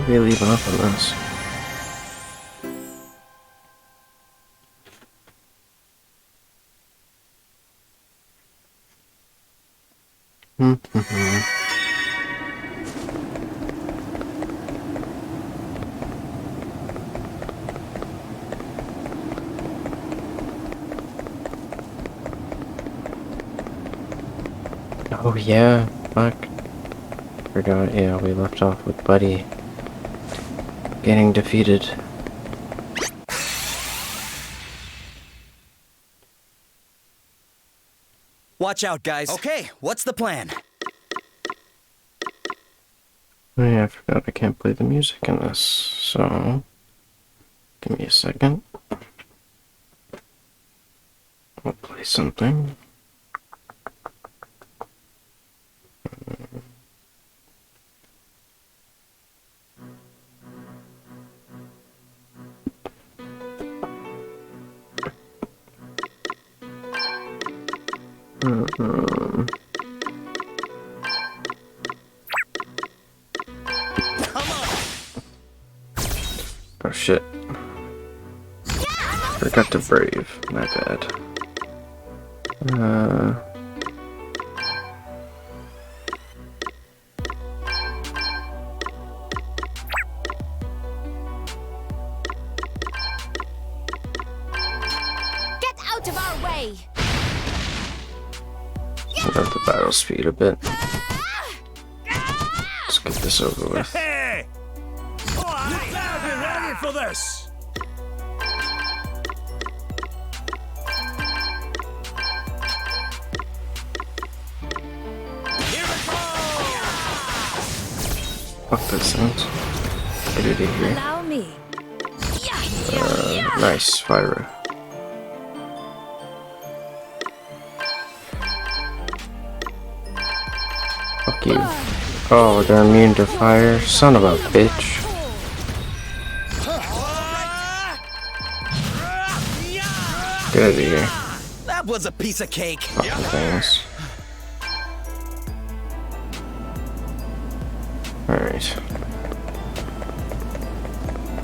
we leaving off on this? Oh yeah, fuck. Forgot, yeah, we left off with Buddy getting defeated. Watch out, guys. Okay, what's the plan? Oh yeah, I forgot I can't play the music in this, so give me a second. I'll play something. Oh shit. Forgot to brave. My bad. Get out of our way! I'll up the battle speed a bit. Let's get this over with. Hey! You better be ready for this! Here we go! Fuck that sounds. Get it in here. Allow me. Nice, fire. Fuck you. Oh, they're immune to fire? Son of a bitch. Get out of here. That was a piece of cake. Fucking things. Alright.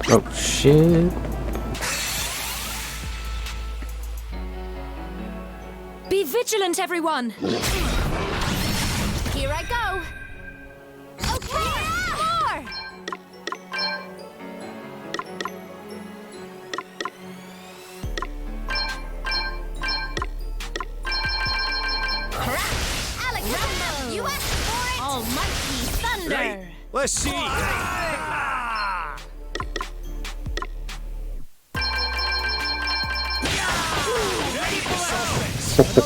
Oh shit. Be vigilant, everyone! Here I go! Okay, more! Alexander, you asked for it! Almighty thunder! Right, let's see.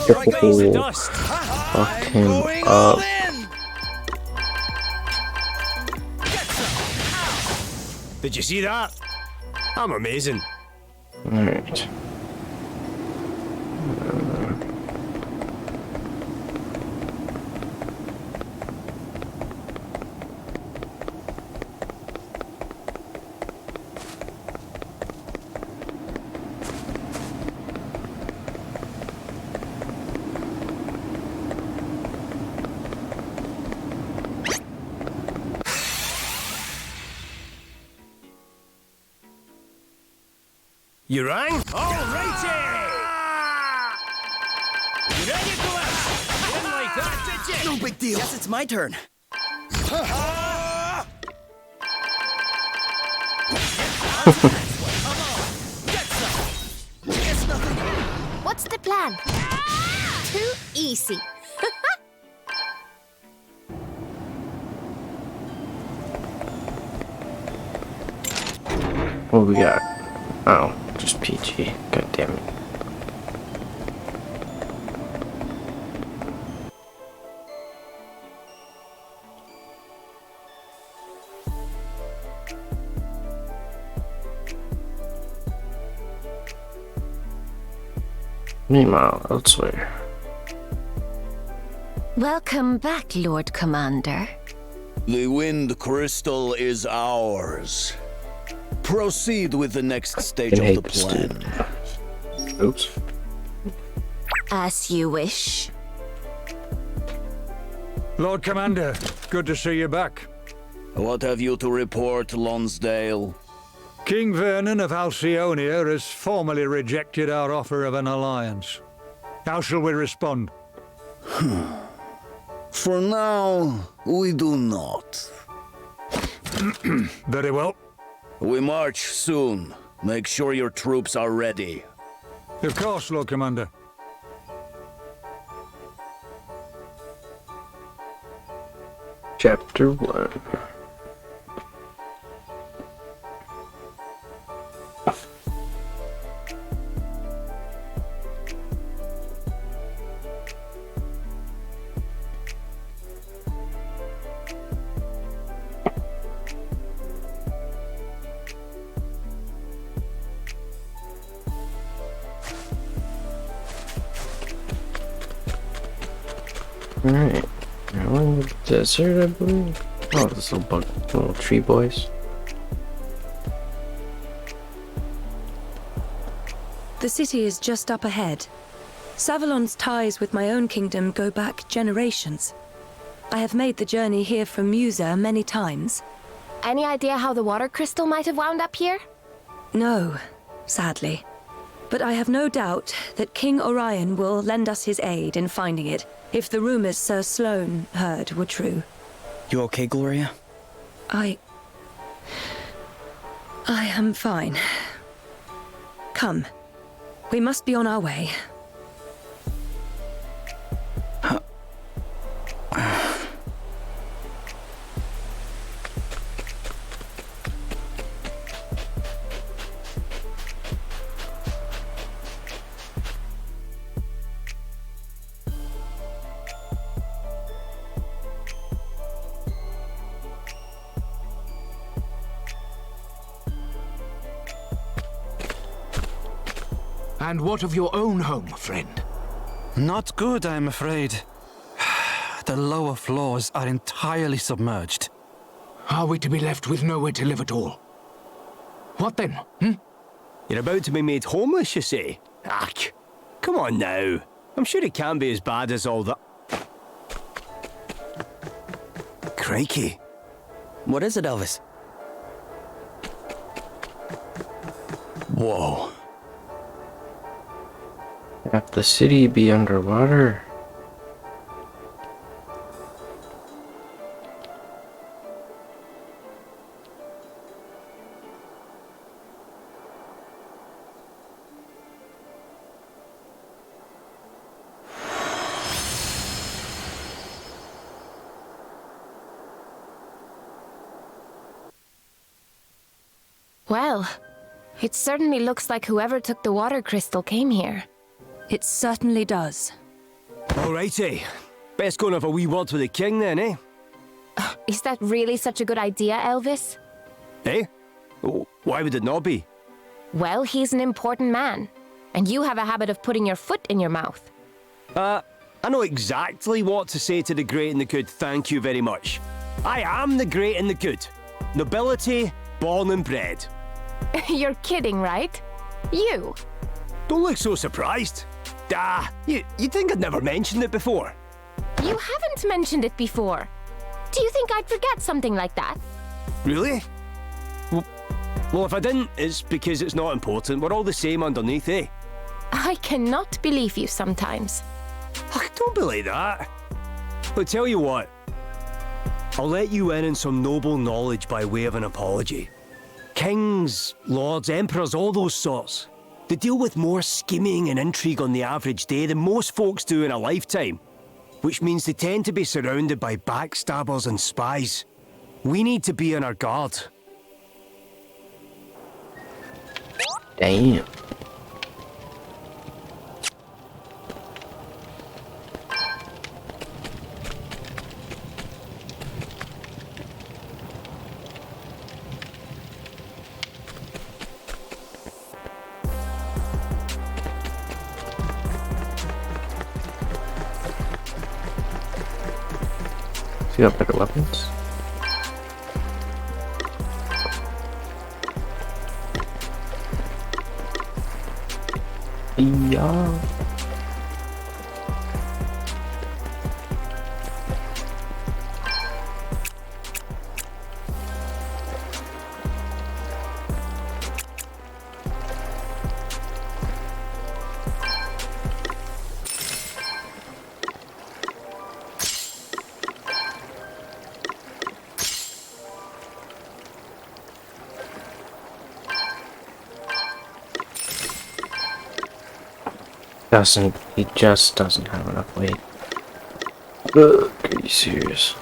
Right goes the dust. Fuck him up. Did you see that? I'm amazing. Alright. You rang? Alrighty! You ready for this? Didn't like that, did you? No big deal. Guess it's my turn. What's the plan? Too easy. What we got? Oh, just PG. God damn it. Meanwhile, elsewhere. Welcome back, Lord Commander. The Wind Crystal is ours. Proceed with the next stage I of hate the this plan. dude. Oops. As you wish. Lord Commander, good to see you back. What have you to report, Lonsdale? King Vernon of Halcyonia has formally rejected our offer of an alliance. How shall we respond? For now, we do not. Very well. We march soon. Make sure your troops are ready. Of course, Lord Commander. Chapter 1. Alright, now in the desert, I believe. Oh, this little tree boys. The city is just up ahead. Savalon's ties with my own kingdom go back generations. I have made the journey here from Musa many times. Any idea how the water crystal might have wound up here? No, sadly. But I have no doubt that King Orion will lend us his aid in finding it, if the rumors Sir Sloane heard were true. You okay, Gloria? I am fine. Come. We must be on our way. And what of your own home, friend? Not good, I'm afraid. The lower floors are entirely submerged. Are we to be left with nowhere to live at all? What then, You're about to be made homeless, you say? Ach, come on now. I'm sure it can't be as bad as all that. Crikey. What is it, Elvis? Whoa. Have the city be underwater? Well, it certainly looks like whoever took the water crystal came here. It certainly does. Alrighty. Best go and have a wee word with the king then, eh? Is that really such a good idea, Elvis? Eh? Oh, why would it not be? Well, he's an important man. And you have a habit of putting your foot in your mouth. I know exactly what to say to the great and the good, thank you very much. I am the great and the good. Nobility, born and bred. You're kidding, right? You? Don't look so surprised. You'd think I'd never mentioned it before. You haven't mentioned it before. Do you think I'd forget something like that? Really? Well, if I didn't, it's because it's not important. We're all the same underneath, eh? I cannot believe you sometimes. Oh, don't be like that. But tell you what, I'll let you in on some noble knowledge by way of an apology. Kings, lords, emperors, all those sorts. They deal with more scheming and intrigue on the average day than most folks do in a lifetime, which means they tend to be surrounded by backstabbers and spies. We need to be on our guard. Damn. So you got better weapons? Yeah. He just doesn't have enough weight. Ugh, are you serious?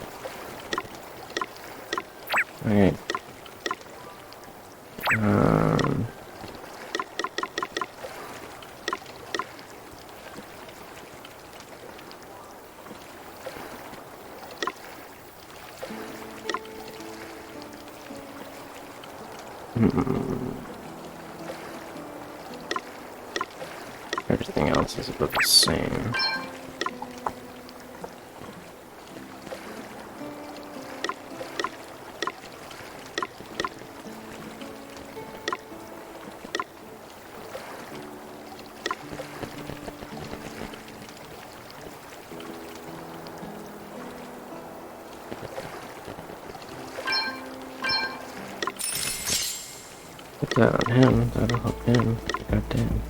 Okay. Everything else is about the same. Put that on him, that'll help him. God damn.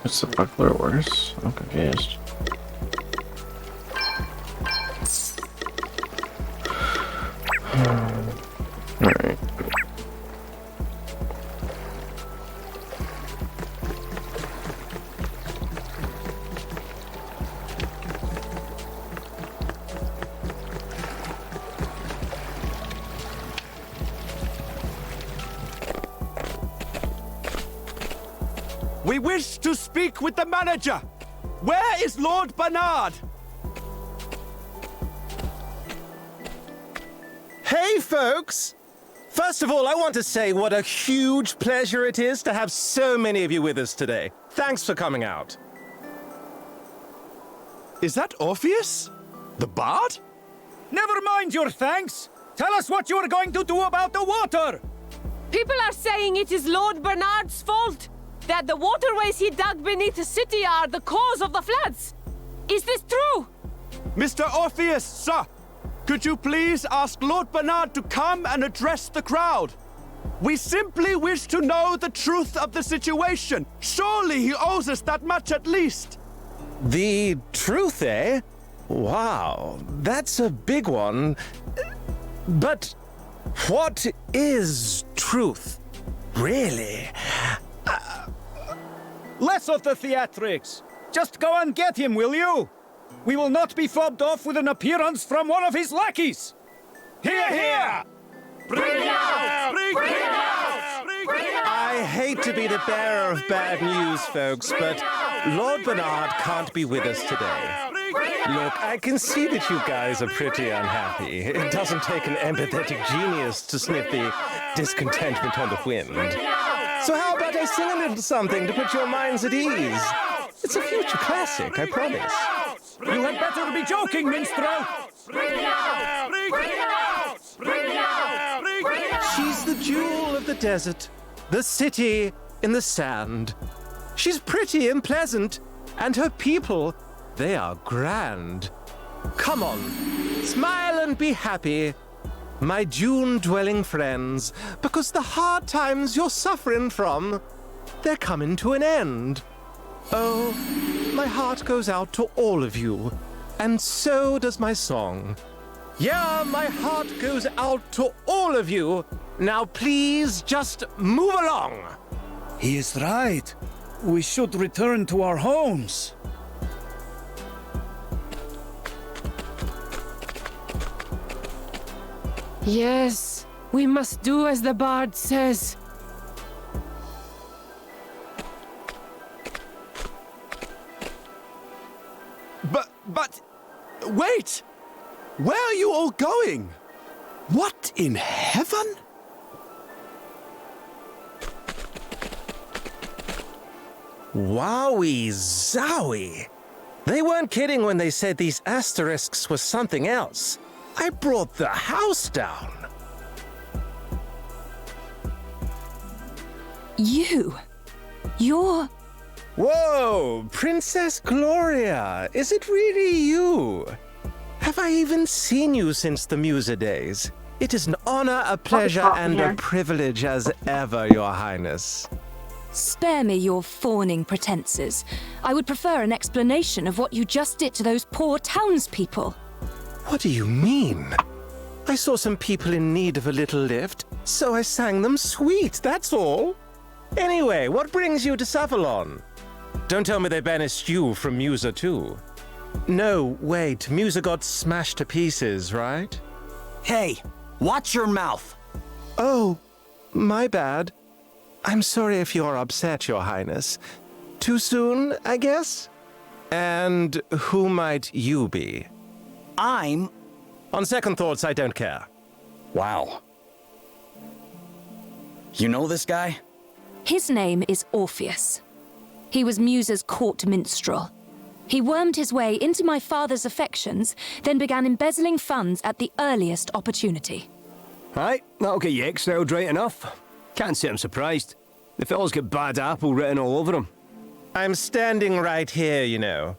Is the buckler worse? I'm confused. Alright. We wish to speak with the manager. Where is Lord Bernard? Hey, folks! First of all, I want to say what a huge pleasure it is to have so many of you with us today. Thanks for coming out. Is that Orpheus? The bard? Never mind your thanks. Tell us what you're going to do about the water. People are saying it is Lord Bernard's fault. That the waterways he dug beneath the city are the cause of the floods. Is this true? Mr. Orpheus, sir, could you please ask Lord Bernard to come and address the crowd? We simply wish to know the truth of the situation. Surely he owes us that much at least. The truth, eh? Wow, that's a big one. But what is truth, really? Less of the theatrics. Just go and get him, will you? We will not be fobbed off with an appearance from one of his lackeys. Hear, hear! Bring it out! Bring it out! Bring it out! I hate to be the bearer of bad news, folks, but Lord Bernard can't be with us today. Look, I can see that you guys are pretty unhappy. It doesn't take an empathetic genius to sniff the discontentment on the wind. So how about I sing a little something to put your minds at ease? It's a future classic, I promise. You had better be joking, minstrel! Bring it out! Bring it out! Bring it out! Bring it out! She's the jewel of the desert, the city in the sand. She's pretty and pleasant, and her people, they are grand. Come on, smile and be happy, my dune-dwelling friends, because the hard times you're suffering from, they're coming to an end. Oh, my heart goes out to all of you, and so does my song. Yeah, my heart goes out to all of you. Now please just move along. He is right. We should return to our homes. Yes, We must do as the bard says. But, wait! Where are you all going? What in heaven? Wowie zowie! They weren't kidding when they said these asterisks were something else. I brought the house down. You're... Whoa, Princess Gloria, is it really you? Have I even seen you since the Musa days? It is an honor, a pleasure, and a privilege as ever, Your Highness. Spare me your fawning pretenses. I would prefer an explanation of what you just did to those poor townspeople. What do you mean? I saw some people in need of a little lift, so I sang them sweet, that's all. Anyway, what brings you to Savalon? Don't tell me they banished you from Musa too. No, wait, Musa got smashed to pieces, right? Hey, watch your mouth! Oh, my bad. I'm sorry if you're upset, Your Highness. Too soon, I guess? And who might you be? I'm... On second thoughts, I don't care. Wow. You know this guy? His name is Orpheus. He was Musa's court minstrel. He wormed his way into my father's affections, then began embezzling funds at the earliest opportunity. Aye, that'll get you exiled right enough. Can't say I'm surprised. The fellow's got bad apple written all over him. I'm standing right here, you know.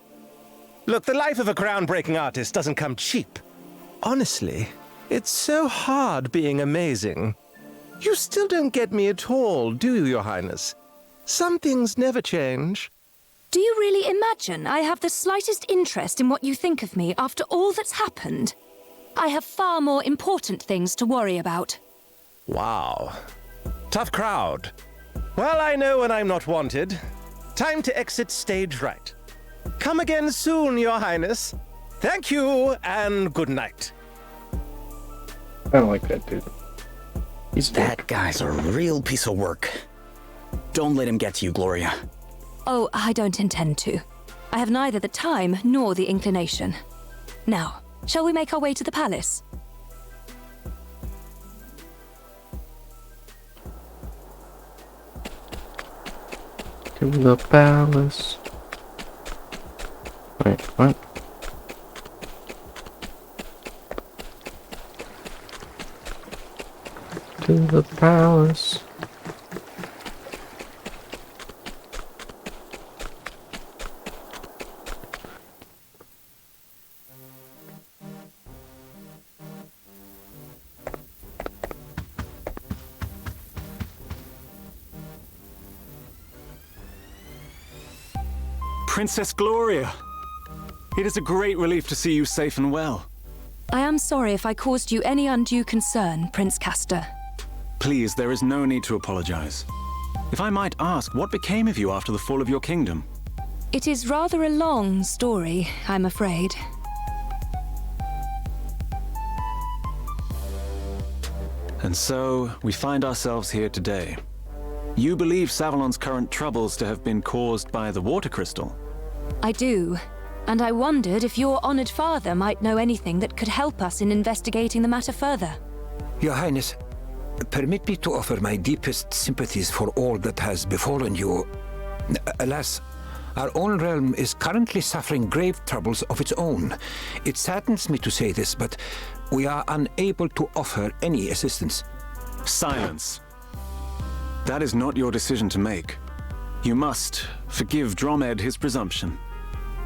Look, the life of a groundbreaking artist doesn't come cheap. Honestly, it's so hard being amazing. You still don't get me at all, do you, Your Highness? Some things never change. Do you really imagine I have the slightest interest in what you think of me after all that's happened? I have far more important things to worry about. Wow. Tough crowd. Well, I know when I'm not wanted. Time to exit stage right. Come again soon, Your Highness. Thank you, and good night. I don't like that dude. That guy's a real piece of work. Don't let him get to you, Gloria. Oh, I don't intend to. I have neither the time nor the inclination. Now, shall we make our way to the palace? To the palace. Wait, what? To the palace. Princess Gloria! It is a great relief to see you safe and well. I am sorry if I caused you any undue concern, Prince Castor. Please, there is no need to apologize. If I might ask, what became of you after the fall of your kingdom? It is rather a long story, I'm afraid. And so, we find ourselves here today. You believe Savalon's current troubles to have been caused by the water crystal? I do, and I wondered if your honored father might know anything that could help us in investigating the matter further. Your Highness, permit me to offer my deepest sympathies for all that has befallen you. Alas, our own realm is currently suffering grave troubles of its own. It saddens me to say this, but we are unable to offer any assistance. Silence. That is not your decision to make. You must forgive Dromed his presumption.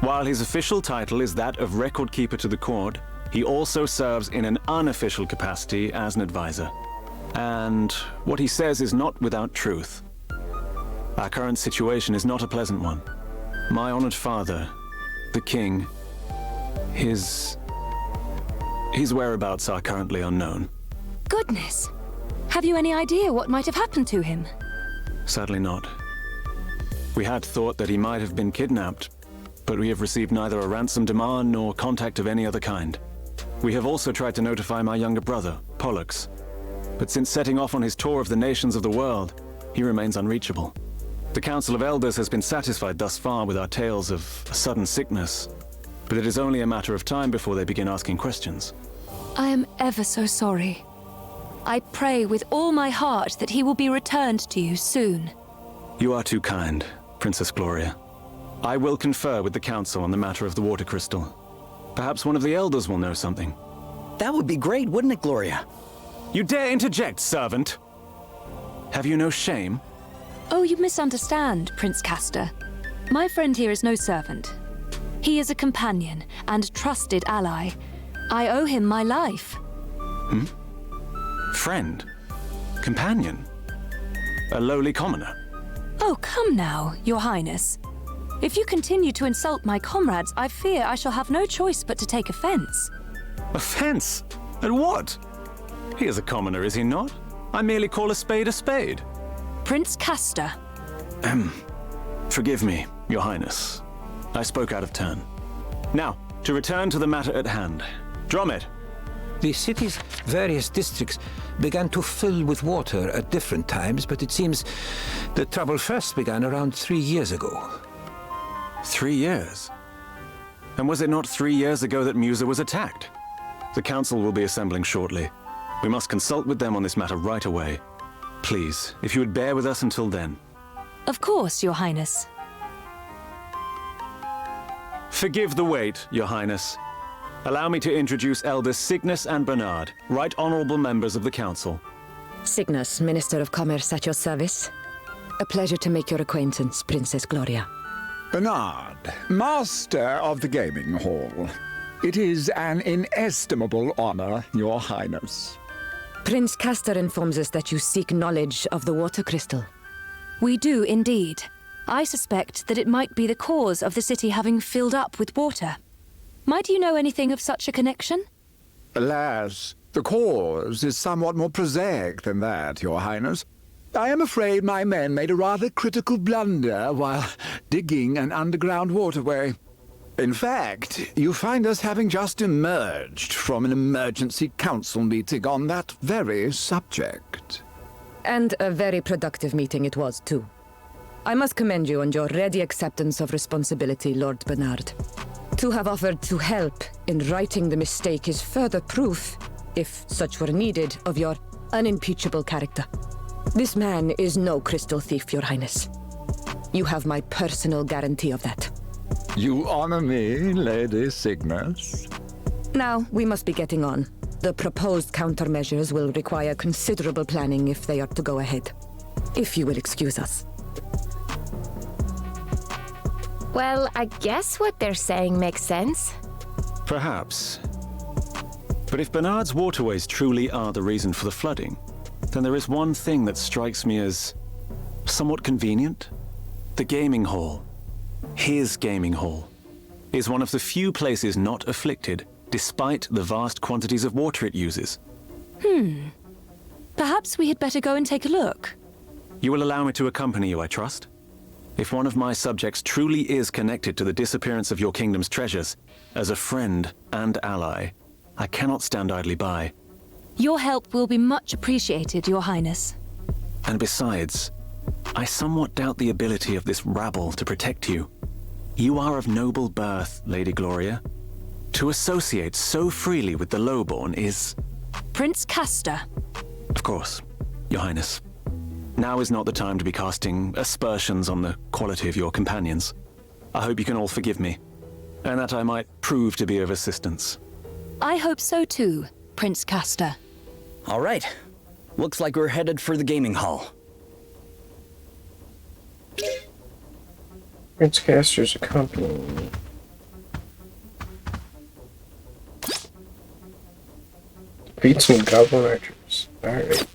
While his official title is that of Record Keeper to the court, he also serves in an unofficial capacity as an advisor. And what he says is not without truth. Our current situation is not a pleasant one. My honored father, the king, his whereabouts are currently unknown. Goodness! Have you any idea what might have happened to him? Sadly not. We had thought that he might have been kidnapped, but we have received neither a ransom demand nor contact of any other kind. We have also tried to notify my younger brother, Pollux, but since setting off on his tour of the nations of the world, he remains unreachable. The Council of Elders has been satisfied thus far with our tales of a sudden sickness, but it is only a matter of time before they begin asking questions. I am ever so sorry. I pray with all my heart that he will be returned to you soon. You are too kind, Princess Gloria. I will confer with the Council on the matter of the water crystal. Perhaps one of the Elders will know something. That would be great, wouldn't it, Gloria? You dare interject, servant? Have you no shame? Oh, you misunderstand, Prince Castor. My friend here is no servant. He is a companion and trusted ally. I owe him my life. Friend? Companion? A lowly commoner? Oh, come now, Your Highness. If you continue to insult my comrades, I fear I shall have no choice but to take offense. Offense? At what? He is a commoner, is he not? I merely call a spade a spade. Prince Castor. Forgive me, Your Highness. I spoke out of turn. Now, to return to the matter at hand. Dromed. The city's various districts began to fill with water at different times, but it seems the trouble first began around 3 years ago. 3 years? And was it not 3 years ago that Musa was attacked? The Council will be assembling shortly. We must consult with them on this matter right away. Please, if you would bear with us until then. Of course, Your Highness. Forgive the wait, Your Highness. Allow me to introduce Elders Cygnus and Bernard, right honorable members of the Council. Cygnus, Minister of Commerce at your service. A pleasure to make your acquaintance, Princess Gloria. Bernard, Master of the Gaming Hall. It is an inestimable honor, Your Highness. Prince Castor informs us that you seek knowledge of the water crystal. We do indeed. I suspect that it might be the cause of the city having filled up with water. Might you know anything of such a connection? Alas, the cause is somewhat more prosaic than that, Your Highness. I am afraid my men made a rather critical blunder while digging an underground waterway. In fact, you find us having just emerged from an emergency council meeting on that very subject. And a very productive meeting it was, too. I must commend you on your ready acceptance of responsibility, Lord Bernard. To have offered to help in righting the mistake is further proof, if such were needed, of your unimpeachable character. This man is no crystal thief, Your Highness. You have my personal guarantee of that. You honor me, Lady Cygnus. Now, we must be getting on. The proposed countermeasures will require considerable planning if they are to go ahead. If you will excuse us. Well, I guess what they're saying makes sense. Perhaps. But if Bernard's waterways truly are the reason for the flooding, then there is one thing that strikes me as somewhat convenient. The gaming hall, his gaming hall, is one of the few places not afflicted, despite the vast quantities of water it uses. Perhaps we had better go and take a look. You will allow me to accompany you, I trust? If one of my subjects truly is connected to the disappearance of your kingdom's treasures, as a friend and ally, I cannot stand idly by. Your help will be much appreciated, Your Highness. And besides, I somewhat doubt the ability of this rabble to protect you. You are of noble birth, Lady Gloria. To associate so freely with the lowborn is... Prince Castor. Of course, Your Highness. Now is not the time to be casting aspersions on the quality of your companions. I hope you can all forgive me, and that I might prove to be of assistance. I hope so too, Prince Castor. All right. Looks like we're headed for the gaming hall. Prince Castor's accompanying me. Beat some goblin archers. Alright.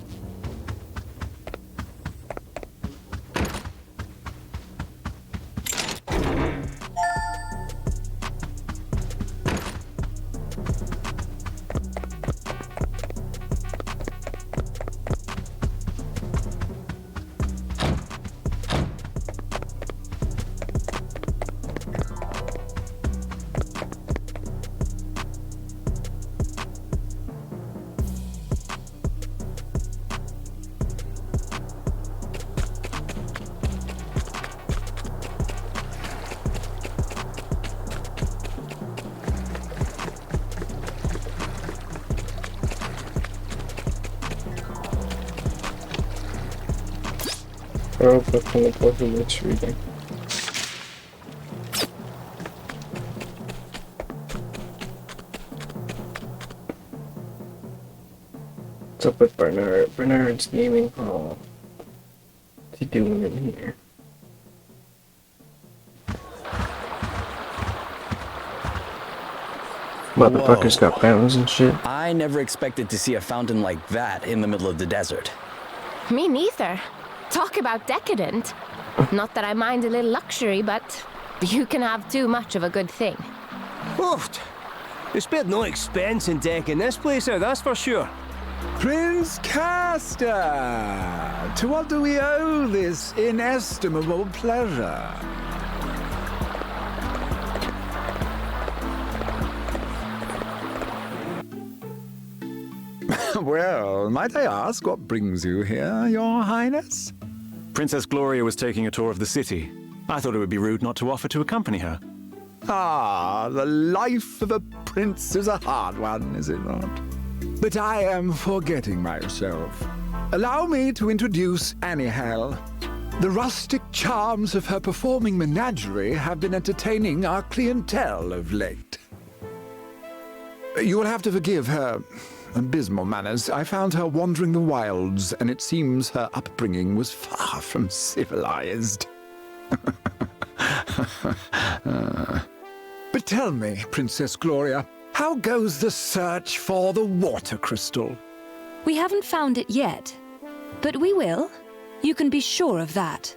Throw a book on the board who likes reading. What's up with Bernard? Bernard's gaming hall. What's he doing in here? Motherfucker's got fountains and shit. I never expected to see a fountain like that in the middle of the desert. Me neither. Talk about decadent. Not that I mind a little luxury, but you can have too much of a good thing. Oh, they spared no expense in decking this place out, that's for sure. Prince Castor! To what do we owe this inestimable pleasure? Well, might I ask what brings you here, Your Highness? Princess Gloria was taking a tour of the city. I thought it would be rude not to offer to accompany her. Ah, the life of a prince is a hard one, is it not? But I am forgetting myself. Allow me to introduce Annie Hale. The rustic charms of her performing menagerie have been entertaining our clientele of late. You will have to forgive her abysmal manners. I found her wandering the wilds, and it seems her upbringing was far from civilized. But tell me, Princess Gloria, how goes the search for the water crystal? We haven't found it yet, but we will. You can be sure of that.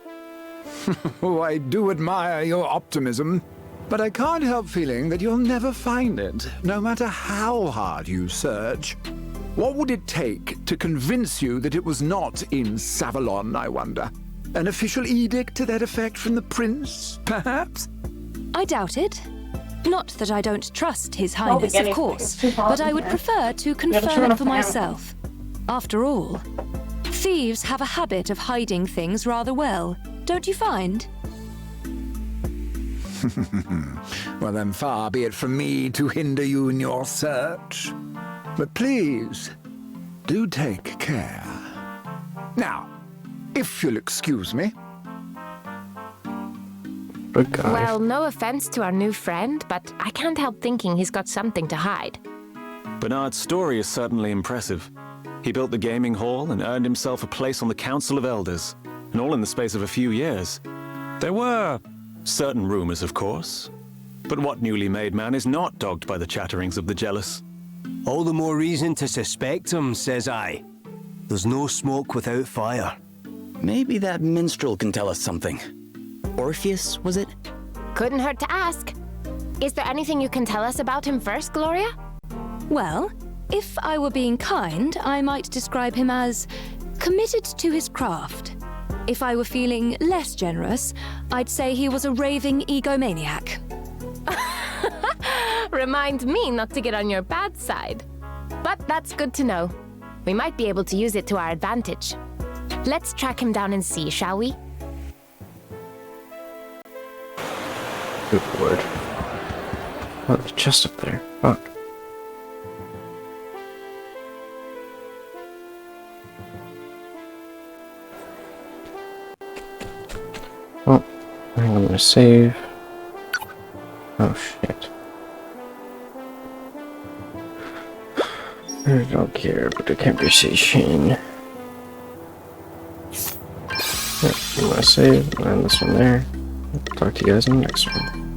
Oh, I do admire your optimism, but I can't help feeling that you'll never find it, no matter how hard you search. What would it take to convince you that it was not in Savalon, I wonder? An official edict to that effect from the prince, perhaps? I doubt it. Not that I don't trust His Highness, of course, but I would prefer to confirm it for myself. After all, thieves have a habit of hiding things rather well, don't you find? Well, then far be it from me to hinder you in your search. But please, do take care. Now, if you'll excuse me. Well, no offense to our new friend, but I can't help thinking he's got something to hide. Bernard's story is certainly impressive. He built the gaming hall and earned himself a place on the Council of Elders, and all in the space of a few years. There were certain rumors, of course, but what newly made man is not dogged by the chatterings of the jealous? All the more reason to suspect him, says I. There's no smoke without fire. Maybe that minstrel can tell us something. Orpheus, was it? Couldn't hurt to ask. Is there anything you can tell us about him first, Gloria? Well, if I were being kind, I might describe him as committed to his craft. If I were feeling less generous, I'd say he was a raving egomaniac. Remind me not to get on your bad side. But that's good to know. We might be able to use it to our advantage. Let's track him down and see, shall we? Good lord. Oh, the chest up there. Fuck. Oh, I think I'm gonna save. Oh shit. I don't care about the conversation. Yep, I'm gonna save, and this one there. Talk to you guys in the next one.